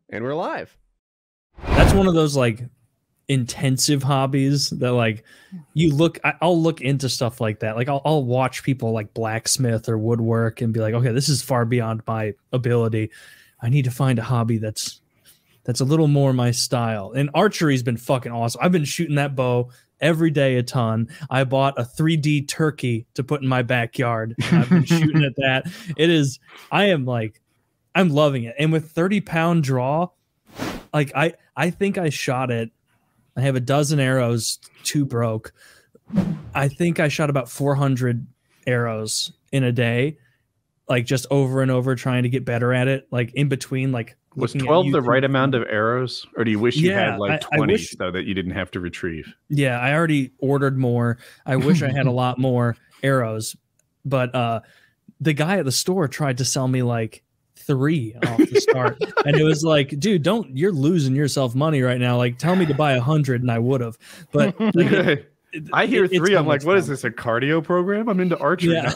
And we're live. That's one of those like intensive hobbies that like you look. I'll look into stuff like that. Like I'll watch people like blacksmith or woodwork and be like, okay, this is far beyond my ability. I need to find a hobby that's a little more my style. And archery's been fucking awesome. I've been shooting that bow every day a ton. I bought a 3D turkey to put in my backyard. And I've been shooting at that. I'm loving it. And with 30-pound draw, like I think I shot it. I have a dozen arrows, 2 broke. I think I shot about 400 arrows in a day, like just over and over trying to get better at it. Like in between, like was 12 the right amount of arrows, or do you wish you had like 20 so that you didn't have to retrieve? Yeah, I already ordered more. I wish I had a lot more arrows, but the guy at the store tried to sell me like 3 off the start, and it was like, dude, you're losing yourself money right now. Like, tell me to buy 100, and I would have. But like, I hear 3. I'm like, what is this? A cardio program? I'm into archery, yeah.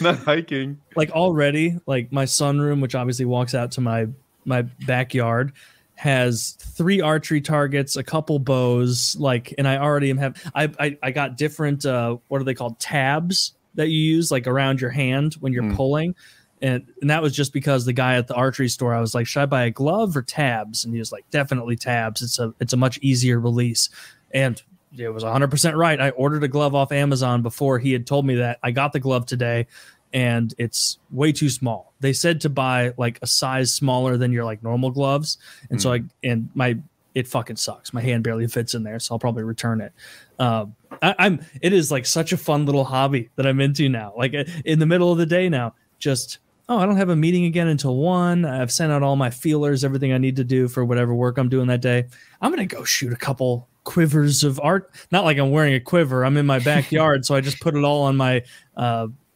not hiking. Like already, like my sunroom, which obviously walks out to my backyard, has 3 archery targets, a couple bows, like, and I already I got different what are they called, tabs that you use like around your hand when you're pulling. And that was just because the guy at the archery store, I was like, should I buy a glove or tabs? And he was like, definitely tabs. It's a much easier release. And it was 100% right. I ordered a glove off Amazon before he had told me that. I got the glove today, and it's way too small. They said to buy like a size smaller than your like normal gloves. And so it fucking sucks. My hand barely fits in there, so I'll probably return it. It is like such a fun little hobby that I'm into now. Like in the middle of the day now, just, oh, I don't have a meeting again until 1. I've sent out all my feelers, everything I need to do for whatever work I'm doing that day. I'm going to go shoot a couple quivers of art. Not like I'm wearing a quiver. I'm in my backyard, so I just put it all on my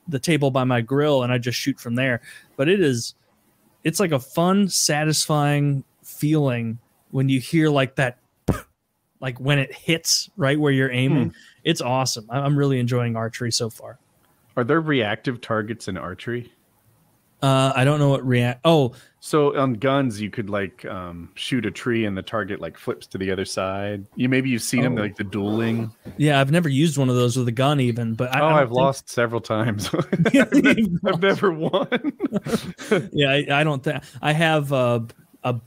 the table by my grill, and I just shoot from there. But it's like a fun, satisfying feeling when you hear like that, like when it hits right where you're aiming. It's awesome. I'm really enjoying archery so far. Are there reactive targets in archery? I don't know what so on guns you could like shoot a tree and the target like flips to the other side. You've seen them, like the dueling. Yeah, I've never used one of those with a gun even, but I've lost several times. I've never won. Yeah, I don't think I have a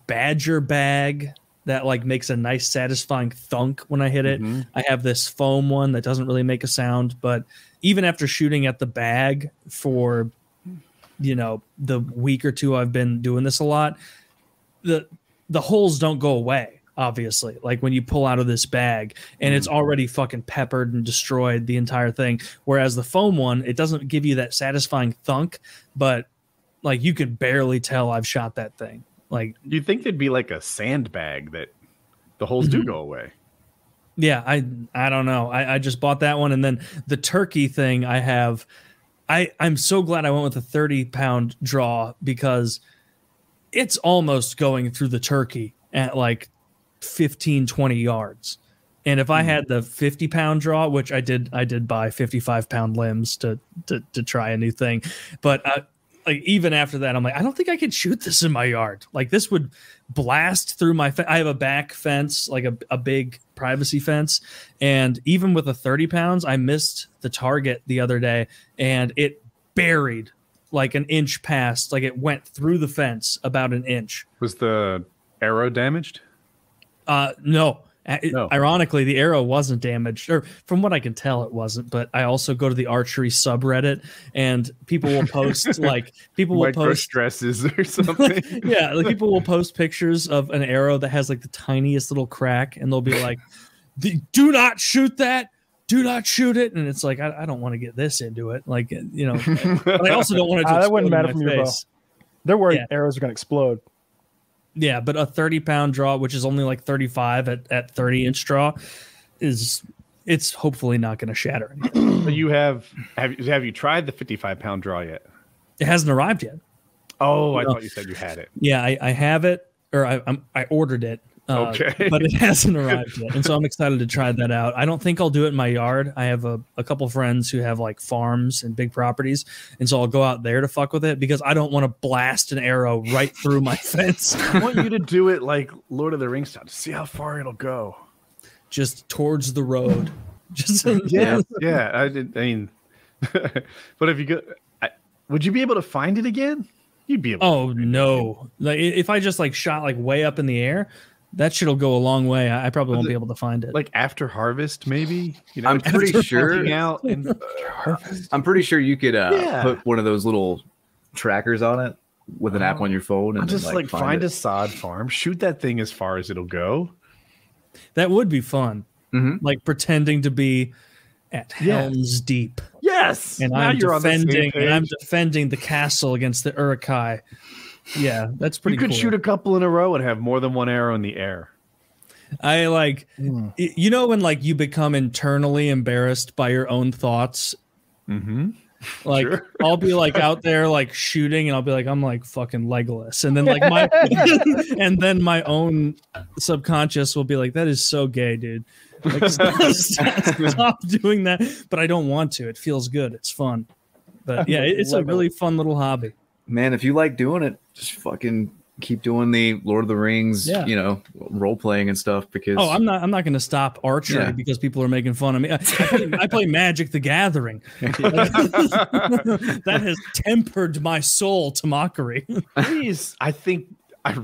badger bag that like makes a nice satisfying thunk when I hit it. I have this foam one that doesn't really make a sound, but even after shooting at the bag for, the week or 2 I've been doing this a lot, the holes don't go away, obviously. Like when you pull out of this bag and it's already fucking peppered and destroyed the entire thing. Whereas the foam one, it doesn't give you that satisfying thunk, but like you can barely tell I've shot that thing. Like, you'd think there'd be like a sandbag that the holes do go away. Yeah, I don't know. I just bought that one, and then the turkey thing I have. I'm so glad I went with a 30-pound draw because it's almost going through the turkey at like 15, 20 yards. And if I had the 50-pound draw, which I did buy 55-pound limbs to try a new thing, but like even after that, I'm like, I don't think I could shoot this in my yard. Like this would blast through my I have a back fence, like a big privacy fence. And even with the 30 pounds, I missed the target the other day and it buried like an inch past, like it went through the fence about an inch. Was the arrow damaged? No. Ironically, the arrow wasn't damaged, or from what I can tell, it wasn't. But I also go to the archery subreddit, and people will post like post stresses or something. Yeah, like people will post pictures of an arrow that has like the tiniest little crack, and they'll be like, "Do not shoot that! Do not shoot it!" And it's like I don't want to get this into it, like but I also don't want to. That wouldn't matter from your bow. They're worried arrows are going to explode. Yeah, but a 30-pound draw, which is only like 35 at 30-inch draw, it's hopefully not going to shatter anything. But have you tried the 55-pound draw yet? It hasn't arrived yet. Oh, I thought you said you had it. Yeah, I have it, or I ordered it. Okay. But it hasn't arrived yet, and so I'm excited to try that out. I don't think I'll do it in my yard. I have a couple friends who have like farms and big properties, and so I'll go out there to fuck with it because I don't want to blast an arrow right through my fence. I want you to do it like Lord of the Rings style to see how far it'll go. Just towards the road. Just yeah. I mean, but if you go, would you be able to find it again? You'd be able. Oh no! Like if I just like shot like way up in the air. That shit'll go a long way. I probably won't be able to find it. Like after harvest, maybe. You know, I'm pretty sure. I'm pretty sure you could put one of those little trackers on it with an app on your phone, and just like find a sod farm, shoot that thing as far as it'll go. That would be fun. Like pretending to be at Helm's Deep. Yes, and I'm defending the castle against the Uruk-hai. Yeah, that's pretty cool. You could shoot a couple in a row and have more than one arrow in the air. I like, you know, when like you become internally embarrassed by your own thoughts. Like I'll be like out there like shooting, and I'll be like, I'm like fucking Legolas, and then like and then my own subconscious will be like, that is so gay, dude. Like, stop doing that. But I don't want to. It feels good. It's fun. But yeah, it's a really fun little hobby. Man, if you like doing it, just fucking keep doing the Lord of the Rings, you know, role playing and stuff. Because I'm not going to stop archery because people are making fun of me. I play Magic the Gathering. That has tempered my soul to mockery. Please, I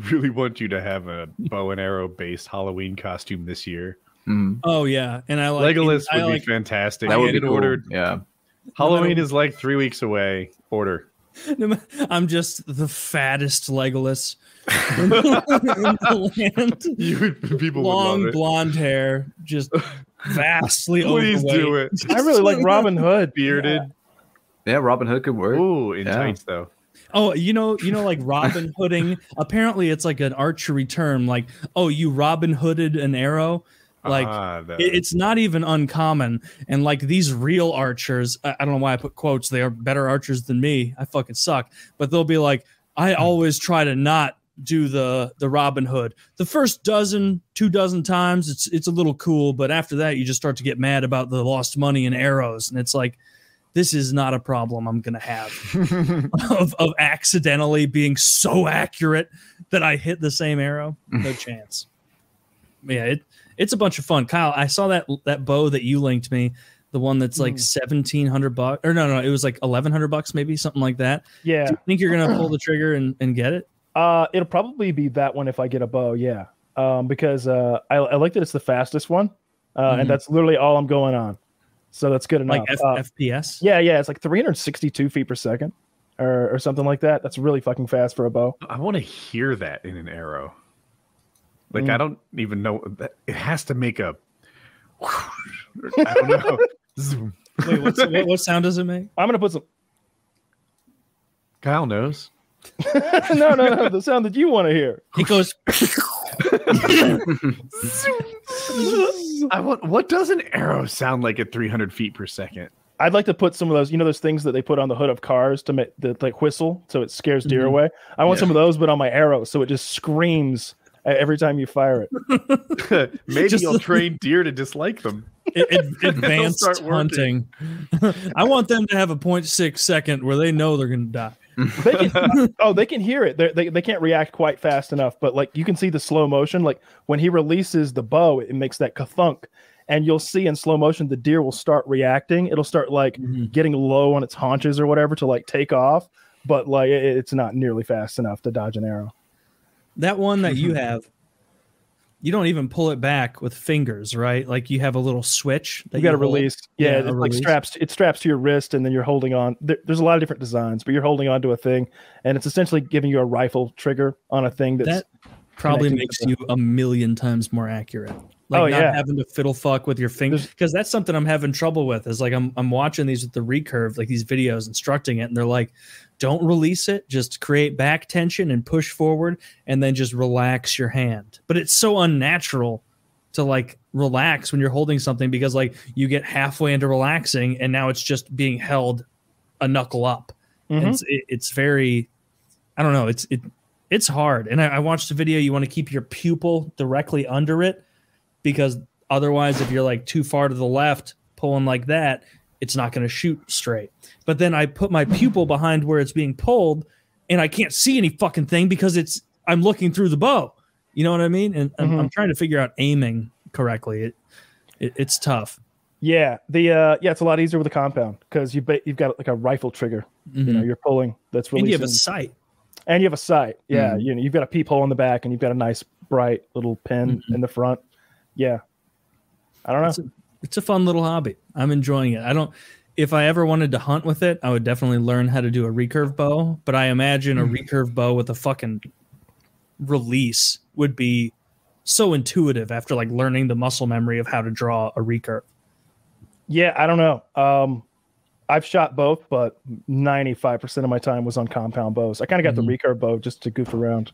really want you to have a bow and arrow based Halloween costume this year. Oh yeah, and I like Legolas would be fantastic. That would be cool. ordered. Yeah, Halloween is like 3 weeks away. Order. I'm just the fattest Legolas in the land. People long would love it. blonde hair, just vastly Please overweight. do it. I really like Robin Hood. Bearded. Yeah, Robin Hood could work. Ooh, in tights though. Oh, you know, like Robin Hooding. Apparently, it's like an archery term. Like, oh, you Robin Hooded an arrow. Like it's not even uncommon. And like these real archers, I don't know why I put quotes. They are better archers than me. I fucking suck. But they'll be like, I always try to not do the Robin Hood. The first 2 dozen times, it's a little cool. But after that, you just start to get mad about the lost money and arrows. And it's like, this is not a problem I'm going to have of accidentally being so accurate that I hit the same arrow. No chance. Yeah, it's a bunch of fun. Kyle, I saw that bow that you linked me, the one that's like $1,700 or no, it was like $1,100 maybe, something like that. Yeah. Do you think you're gonna pull the trigger and get it? It'll probably be that one if I get a bow. Yeah. Because I like that it's the fastest one, and that's literally all I'm going on. So that's good enough. Like FPS? Yeah. It's like 362 feet per second, or something like that. That's really fucking fast for a bow. I want to hear that in an arrow. Like, I don't even know. It has to make a... I don't know. Zoom. Wait, what sound does it make? I'm going to put some... Kyle knows. No. The sound that you want to hear. It goes... What does an arrow sound like at 300 feet per second? I'd like to put some of those, those things that they put on the hood of cars to make the like whistle so it scares deer away. I want some of those, but on my arrow, so it just screams every time you fire it. Maybe you'll train deer to dislike them. Advanced hunting. I want them to have a 0.6 second where they know they're going to die. They can hear it. They can't react quite fast enough, but like you can see the slow motion. Like when he releases the bow, it makes that ka-thunk, and you'll see in slow motion the deer will start reacting. It'll start like getting low on its haunches or whatever to like take off, but like it's not nearly fast enough to dodge an arrow. That one that you have, you don't even pull it back with fingers, right? Like you have a little switch that you got to release. Yeah, it's like straps to your wrist, and then you're holding on. There's a lot of different designs, but you're holding on to a thing, and it's essentially giving you a rifle trigger on a thing that probably makes you 1,000,000 times more accurate. Like not having to fiddle fuck with your fingers, because that's something I'm having trouble with. Is like I'm watching these with the recurve, like these videos instructing it, and they're like, don't release it, just create back tension and push forward, and then just relax your hand. But it's so unnatural to like relax when you're holding something, because like you get halfway into relaxing and now it's just being held a knuckle up. And it's very, I don't know, it's it's hard. And I watched a video. You want to keep your pupil directly under it, because otherwise, if you're like too far to the left, pulling like that, it's not going to shoot straight. But then I put my pupil behind where it's being pulled, and I can't see any fucking thing because I'm looking through the bow. You know what I mean? And I'm trying to figure out aiming correctly. It's tough. Yeah, it's a lot easier with a compound because you've got like a rifle trigger. You know, you're pulling. That's really. And you have a sight. And you have a sight. Yeah, you know, you've got a peephole in the back, and you've got a nice bright little pin in the front. Yeah, I don't know. It's a fun little hobby. I'm enjoying it. If I ever wanted to hunt with it, I would definitely learn how to do a recurve bow. But I imagine a recurve bow with a fucking release would be so intuitive after like learning the muscle memory of how to draw a recurve. Yeah, I don't know. I've shot both, but 95% of my time was on compound bows. I kind of got the recurve bow just to goof around.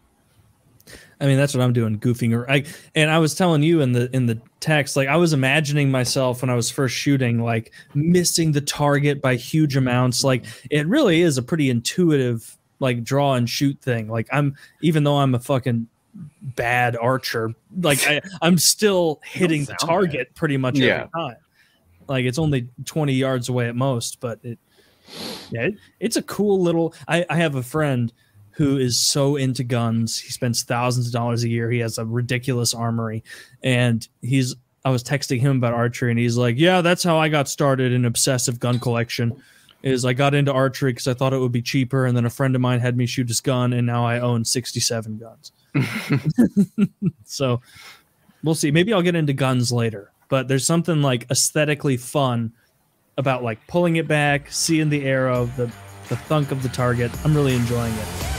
I mean, that's what I'm doing, goofing. And I was telling you in the text, like I was imagining myself when I was first shooting, like missing the target by huge amounts. Like it really is a pretty intuitive, like draw and shoot thing. Like even though I'm a fucking bad archer, like I'm still hitting the target pretty much every time. Like it's only 20 yards away at most, but it's a cool little. I have a friend who is so into guns. He spends thousands of dollars a year. He has a ridiculous armory, and I was texting him about archery, and he's like, "Yeah, that's how I got started in obsessive gun collection. Is I got into archery because I thought it would be cheaper, and then a friend of mine had me shoot his gun, and now I own 67 guns." So we'll see. Maybe I'll get into guns later. But there's something like aesthetically fun about like pulling it back, seeing the arrow, the thunk of the target. I'm really enjoying it.